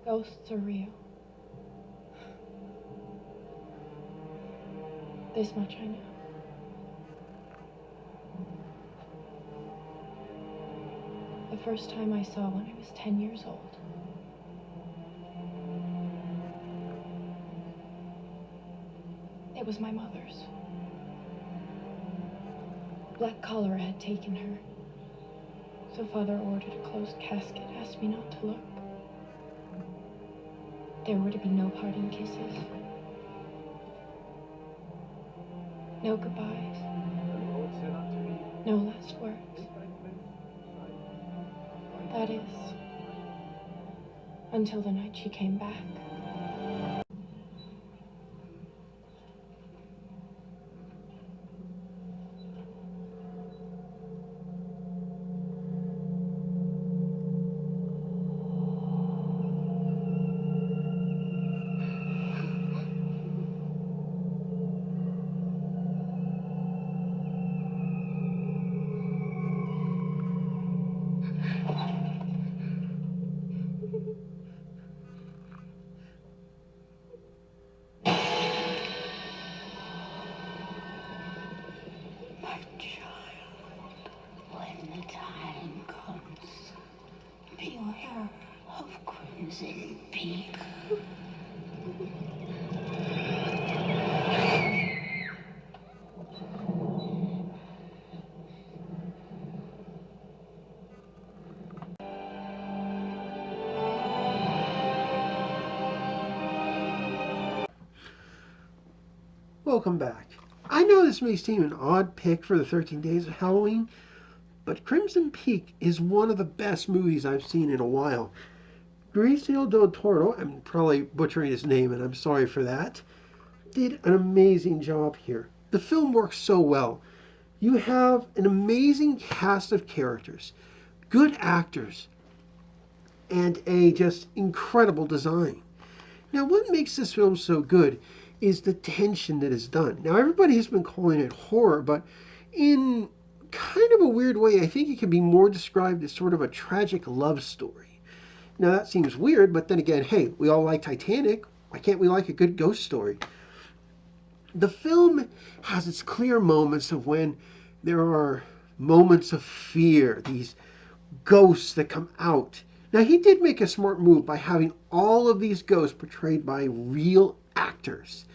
Ghosts are real. This much I know. The first time I saw one, I was 10 years old. It was my mother's. Black cholera had taken her, so Father ordered a closed casket, asked me not to look. There were to be no parting kisses, no goodbyes, no last words. That is, until the night she came back. My child, when the time comes, beware of Crimson Peak. Welcome back. I know this may seem an odd pick for the 13 Days of Halloween, but Crimson Peak is one of the best movies I've seen in a while. Benicio del Toro, I'm probably butchering his name and I'm sorry for that, did an amazing job here. The film works so well. You have an amazing cast of characters, good actors, and a just incredible design. Now, what makes this film so good is the tension that is done. Now, everybody has been calling it horror, but in kind of a weird way, I think it can be more described as sort of a tragic love story. Now, that seems weird, but then again, hey, we all like Titanic. Why can't we like a good ghost story? The film has its clear moments of when there are moments of fear, these ghosts that come out. Now, he did make a smart move by having all of these ghosts portrayed by real actors.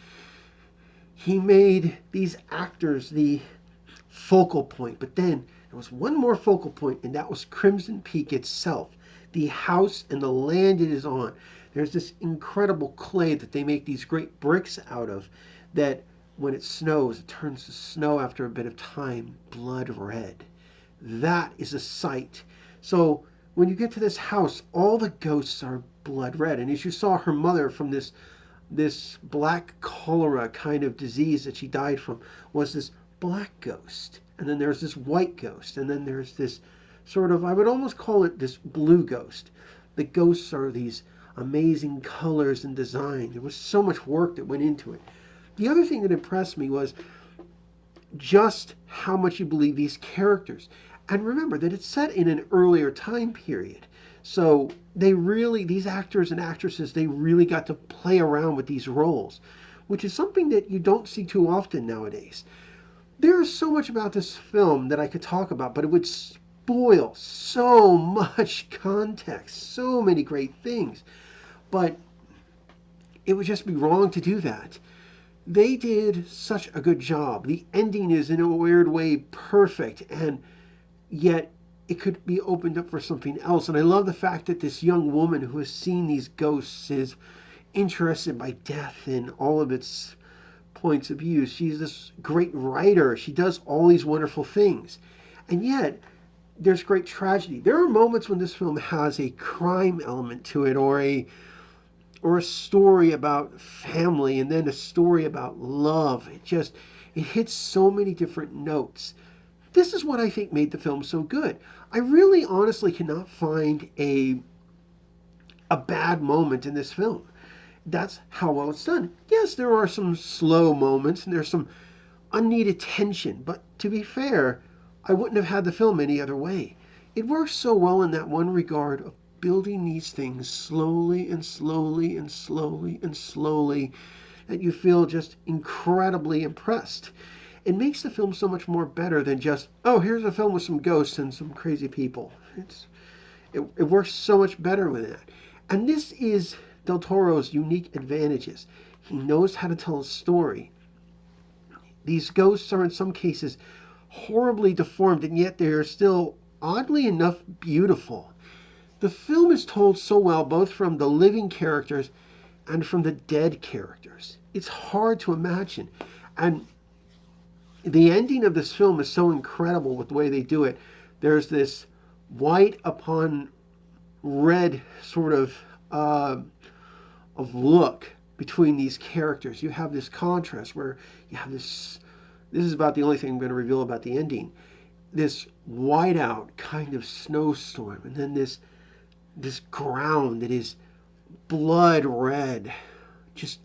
He made these actors the focal point, but then there was one more focal point, and that was Crimson Peak itself, the house and the land it is on. There's this incredible clay that they make these great bricks out of that when it snows, it turns to snow after a bit of time, blood red. That is a sight. So when you get to this house, all the ghosts are blood red. And as you saw her mother from this black cholera kind of disease that she died from was this black ghost. And then there's this white ghost. And then there's this sort of, I would almost call it this blue ghost. The ghosts are these amazing colors and design. There was so much work that went into it. The other thing that impressed me was just how much you believe these characters. And remember that it's set in an earlier time period. So these actors and actresses, they really got to play around with these roles, which is something that you don't see too often nowadays. There is so much about this film that I could talk about, but it would spoil so much context, so many great things. But it would just be wrong to do that. They did such a good job. The ending is in a weird way perfect, and yet it could be opened up for something else. And I love the fact that this young woman who has seen these ghosts is interested by death in all of its points of view. She's this great writer. She does all these wonderful things. And yet, there's great tragedy. There are moments when this film has a crime element to it, or a story about family, and then a story about love. It hits so many different notes. This is what I think made the film so good. I really honestly cannot find a bad moment in this film. That's how well it's done. Yes, there are some slow moments and there's some unneeded tension, but to be fair, I wouldn't have had the film any other way. It works so well in that one regard of building these things slowly and slowly and slowly and slowly that you feel just incredibly impressed. It makes the film so much more better than just, oh, here's a film with some ghosts and some crazy people. It works so much better with that. And this is Del Toro's unique advantages. He knows how to tell a story. These ghosts are in some cases horribly deformed, and yet they are still oddly enough beautiful. The film is told so well both from the living characters and from the dead characters. It's hard to imagine. And the ending of this film is so incredible with the way they do it. There's this white upon red sort of look between these characters. You have this contrast where you have this is about the only thing I'm going to reveal about the ending. This whiteout kind of snowstorm, and then this ground that is blood red, just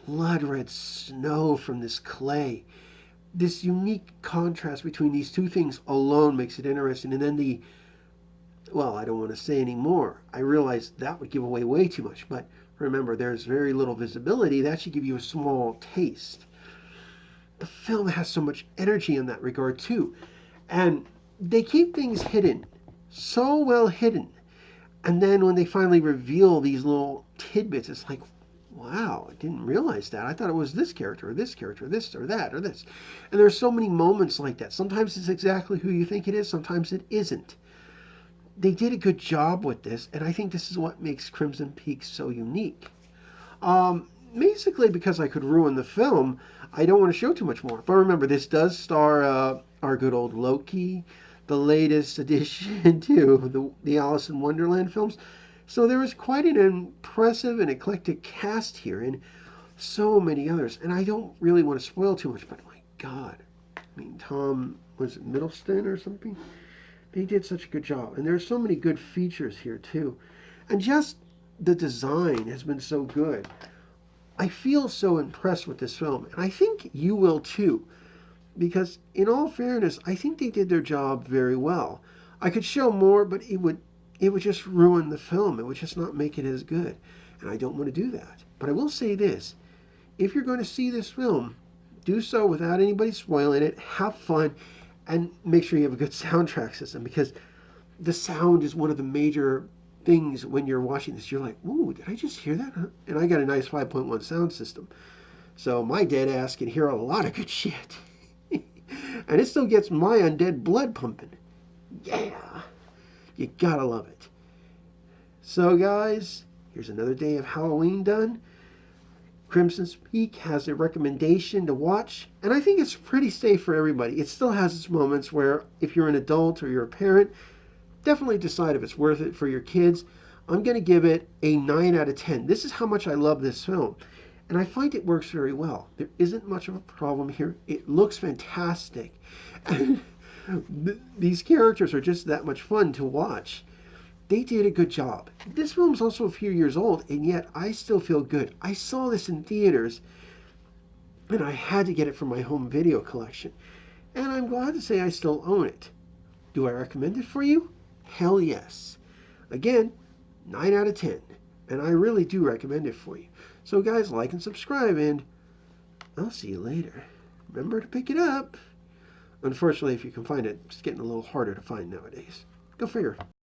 blood red snow from this clay. This unique contrast between these two things alone makes it interesting. And then well, I don't want to say any more. I realize that would give away way too much, but remember, there's very little visibility. That should give you a small taste. The film has so much energy in that regard too. And they keep things hidden, so well hidden. And then when they finally reveal these little tidbits, it's like, wow, I didn't realize that. I thought it was this character, or this character, or this, or that, or this. And there's so many moments like that. Sometimes it's exactly who you think it is. Sometimes it isn't. They did a good job with this, and I think this is what makes Crimson Peak so unique. Basically, because I could ruin the film, I don't want to show too much more. But remember, this does star our good old Loki, the latest addition to the Alice in Wonderland films. So there is quite an impressive and eclectic cast here, and so many others. And I don't really want to spoil too much, but my God. I mean, Tom, was it Middleston or something? They did such a good job. And there's so many good features here, too. And just the design has been so good. I feel so impressed with this film. And I think you will, too. Because, in all fairness, I think they did their job very well. I could show more, but it would just ruin the film. It would just not make it as good. And I don't want to do that. But I will say this. If you're going to see this film, do so without anybody spoiling it. Have fun. And make sure you have a good soundtrack system, because the sound is one of the major things when you're watching this. You're like, ooh, did I just hear that? And I got a nice 5.1 sound system. So my dead ass can hear a lot of good shit. And it still gets my undead blood pumping. Yeah. You gotta love it. So guys, here's another day of Halloween done. Crimson Peak has a recommendation to watch, and I think it's pretty safe for everybody. It still has its moments where, if you're an adult or you're a parent, definitely decide if it's worth it for your kids. I'm going to give it a 9 out of 10. This is how much I love this film, and I find it works very well. There isn't much of a problem here. It looks fantastic. And these characters are just that much fun to watch. They did a good job. This film's also a few years old, and yet I still feel good. I saw this in theaters, and I had to get it for my home video collection. And I'm glad to say I still own it. Do I recommend it for you? Hell yes. Again, 9 out of 10. And I really do recommend it for you. So guys, like and subscribe, and I'll see you later. Remember to pick it up. Unfortunately, if you can find it, it's getting a little harder to find nowadays. Go figure.